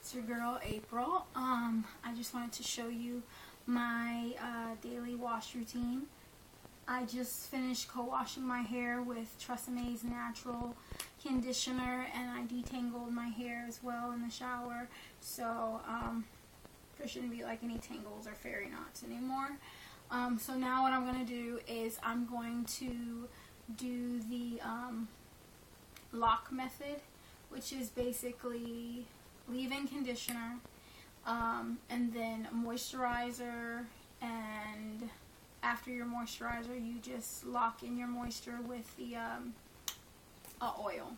it's your girl April. I just wanted to show you my daily wash routine. I just finished co-washing my hair with Treseme's natural conditioner, and I detangled my hair as well in the shower, so there shouldn't be like any tangles or fairy knots anymore. So now what I'm going to do is I'm going to do the L.O.C method, which is basically leave-in conditioner, and then moisturizer, and after your moisturizer you just lock in your moisture with the oil.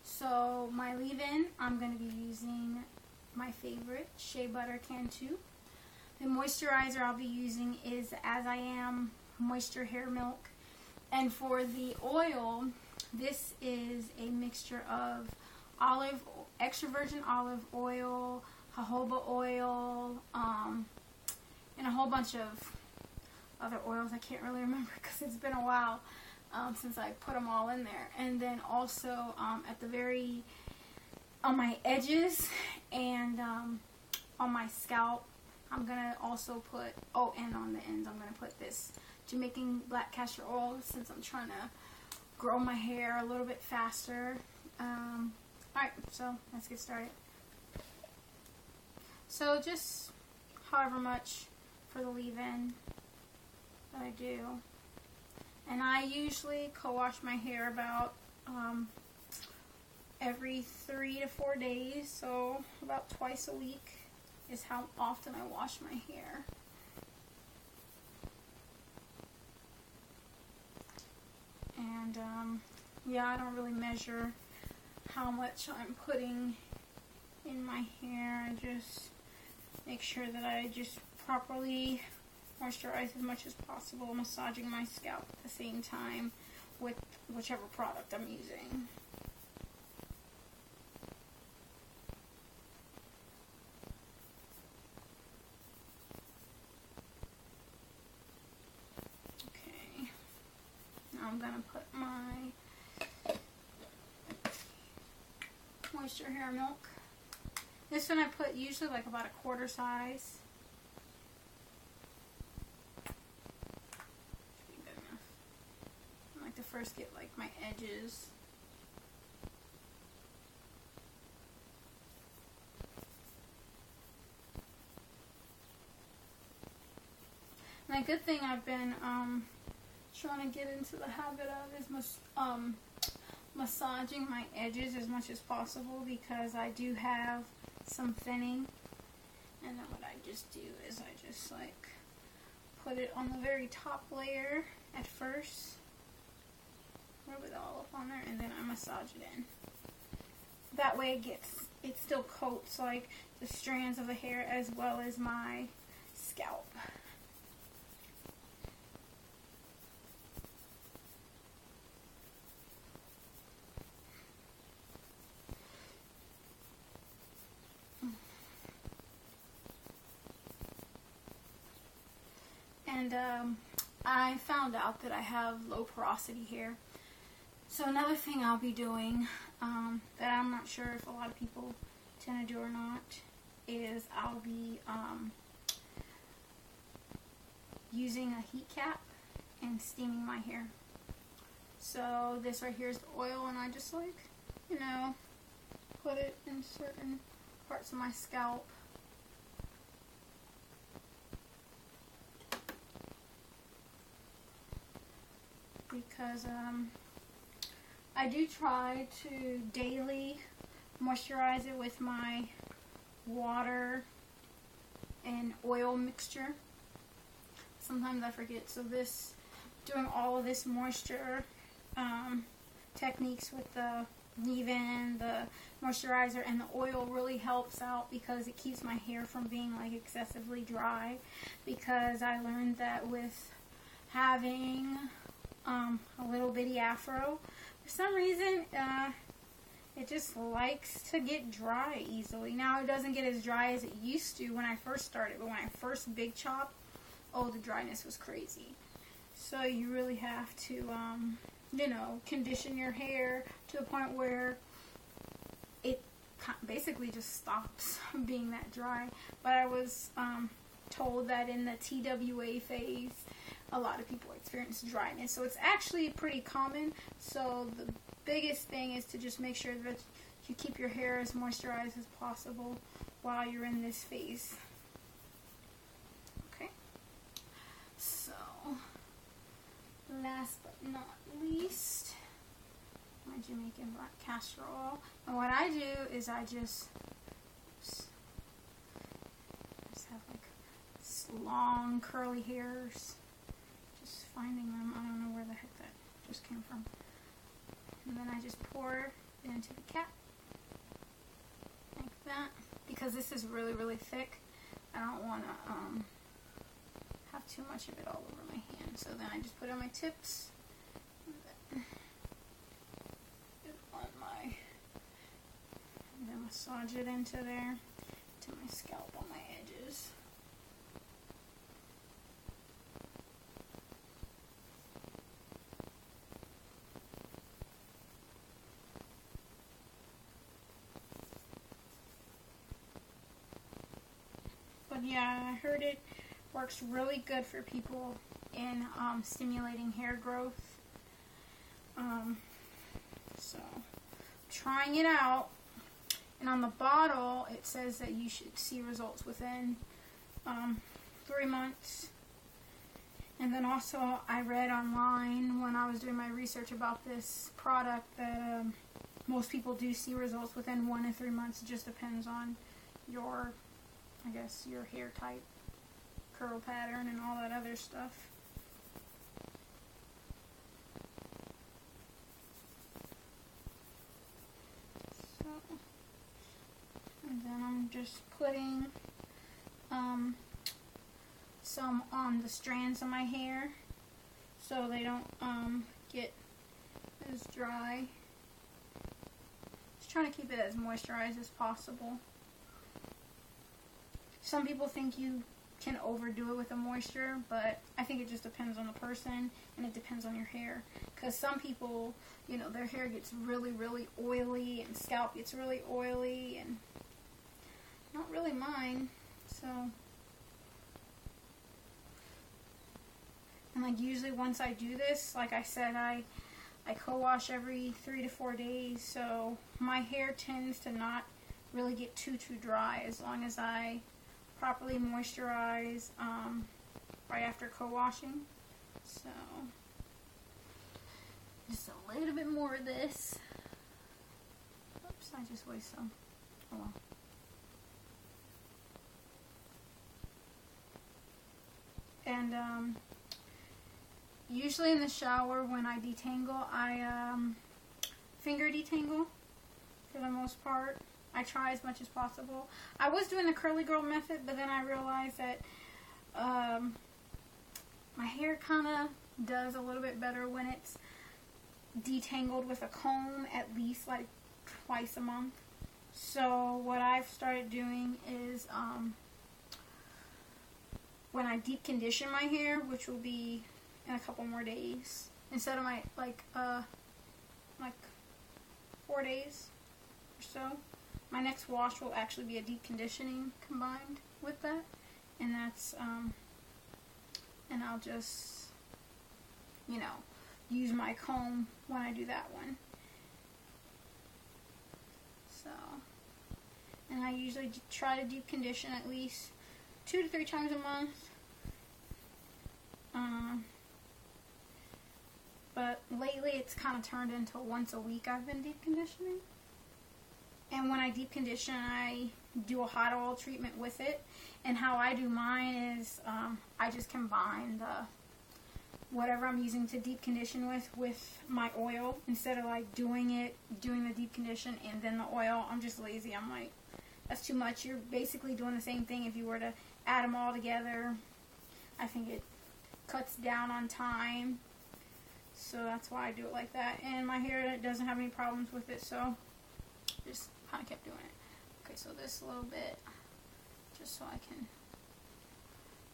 So my leave-in, I'm going to be using my favorite Shea Butter Cantu. The moisturizer I'll be using is As I Am Moisture Hair Milk. And for the oil, this is a mixture of extra virgin olive oil, jojoba oil, and a whole bunch of other oils. I can't really remember because it's been a while since I put them all in there. And then also at the very, on my edges and on my scalp, I'm going to also put, and on the ends, I'm going to put this Jamaican black castor oil since I'm trying to grow my hair a little bit faster. Alright, so let's get started. So just however much for the leave-in that I do. And I usually co-wash my hair about every 3 to 4 days, so about twice a week is how often I wash my hair. And yeah, I don't really measure how much I'm putting in my hair. I just make sure that I just properly moisturize as much as possible, massaging my scalp at the same time with whichever product I'm using. Okay, now I'm going to put my moisture hair milk. This one I put usually like about a quarter size. Should be good enough. I like to first get like my edges. And a good thing I've been trying to get into the habit of is massaging my edges as much as possible, because I do have some thinning. And then what I just do is I just like put it on the very top layer at first, rub it all up on there, and then I massage it in. That way it still coats like the strands of the hair as well as my scalp. And I found out that I have low porosity hair. So another thing I'll be doing that I'm not sure if a lot of people tend to do or not is I'll be using a heat cap and steaming my hair. So this right here is the oil, and I just like, put it in certain parts of my scalp. Because I do try to daily moisturize it with my water and oil mixture. Sometimes I forget, so doing all of this moisture techniques with the leave-in, the moisturizer, and the oil really helps out because it keeps my hair from being like excessively dry. Because I learned that with having a little bitty afro, for some reason it just likes to get dry easily. Now it doesn't get as dry as it used to when I first started, but when I first big chopped, the dryness was crazy. So you really have to condition your hair to the point where it basically just stops being that dry. But I was told that in the TWA phase, a lot of people experience dryness. So it's actually pretty common. So the biggest thing is to just make sure that you keep your hair as moisturized as possible while you're in this phase. Okay. So, last but not least, my Jamaican black castor oil. And what I do is I just have like long curly hairs. Just finding them. I don't know where the heck that just came from. And then I just pour it into the cap. Like that. Because this is really, really thick. I don't want to have too much of it all over my hand. So then I just put it on my tips. And then massage it into there, to my scalp on my edges. But yeah, I heard it works really good for people in stimulating hair growth. So, trying it out. And on the bottle, it says that you should see results within 3 months. And then also, I read online when I was doing my research about this product that most people do see results within 1 to 3 months. It just depends on your, I guess, your hair type, curl pattern, and all that other stuff. And then I'm just putting some on the strands of my hair so they don't get as dry. Just trying to keep it as moisturized as possible. Some people think you can overdo it with the moisture, but I think it just depends on the person, and it depends on your hair. Because some people, you know, their hair gets really, really oily, and scalp gets really oily, and not really mine. So, and like usually once I do this, like I said, I co-wash every 3 to 4 days, so my hair tends to not really get too dry as long as I properly moisturize right after co-washing. So, just a little bit more of this. Oops, I just wasted some. Oh well. And usually in the shower when I detangle, I finger detangle for the most part. I try as much as possible. I was doing the curly girl method, but then I realized that my hair kind of does a little bit better when it's detangled with a comb at least like twice a month. So what I've started doing is when I deep condition my hair, which will be in a couple more days, instead of my like 4 days or so, my next wash will actually be a deep conditioning combined with that, and that's and I'll just, you know, use my comb when I do that one. So, and I usually try to deep condition at least 2 to 3 times a month. But lately it's kind of turned into once a week I've been deep conditioning. And when I deep condition, I do a hot oil treatment with it. And how I do mine is I just combine the whatever I'm using to deep condition with my oil, instead of like doing the deep condition and then the oil. I'm just lazy. I'm like, that's too much. You're basically doing the same thing if you were to add them all together. I think it cuts down on time. So that's why I do it like that. And my hair doesn't have any problems with it, so just kind of kept doing it. Okay, so this little bit, just so I can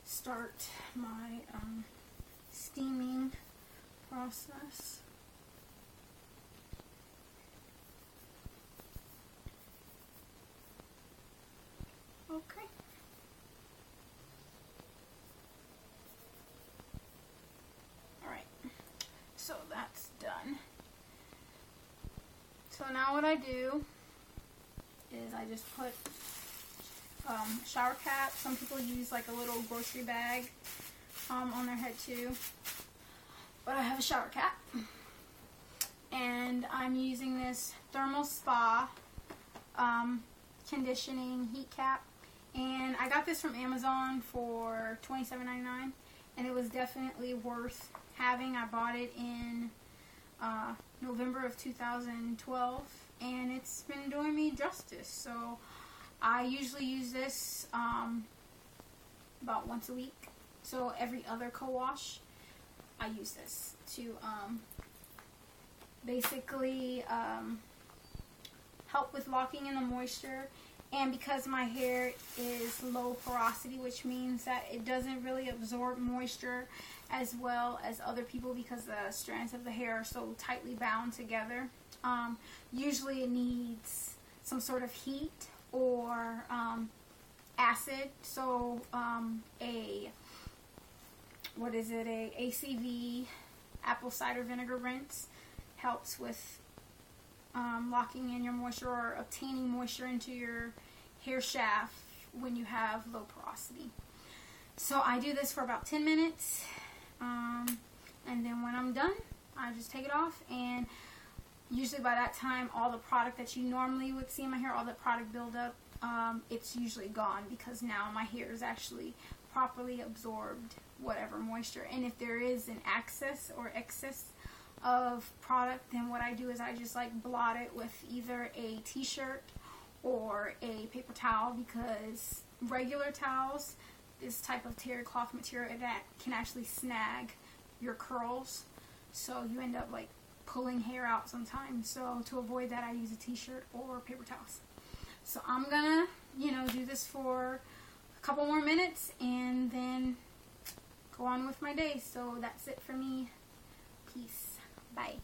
start my steaming process. Okay. Alright, so that's done. So now what I do is I just put shower cap. Some people use like a little grocery bag on their head too. But I have a shower cap. And I'm using this Thermal Spa conditioning heat cap. And I got this from Amazon for $27.99. And it was definitely worth having. I bought it in November of 2012. And it's been doing me justice. So I usually use this about once a week. So every other co-wash, I use this to basically help with locking in the moisture. And because my hair is low porosity, which means that it doesn't really absorb moisture as well as other people because the strands of the hair are so tightly bound together. Usually it needs some sort of heat or acid. So a ACV, apple cider vinegar rinse, helps with locking in your moisture or obtaining moisture into your hair shaft when you have low porosity. So I do this for about 10 minutes and then when I'm done I just take it off, and usually by that time all the product that you normally would see in my hair, all the product buildup, it's usually gone because now my hair is actually properly absorbed whatever moisture. And if there is an excess of product, then what I do is I just like blot it with either a t-shirt or a paper towel, because regular towels, this type of terry cloth material, that can actually snag your curls, so you end up like pulling hair out sometimes. So to avoid that, I use a t-shirt or paper towels. So I'm gonna do this for a couple more minutes and then go on with my day. So that's it for me. Peace. Bye.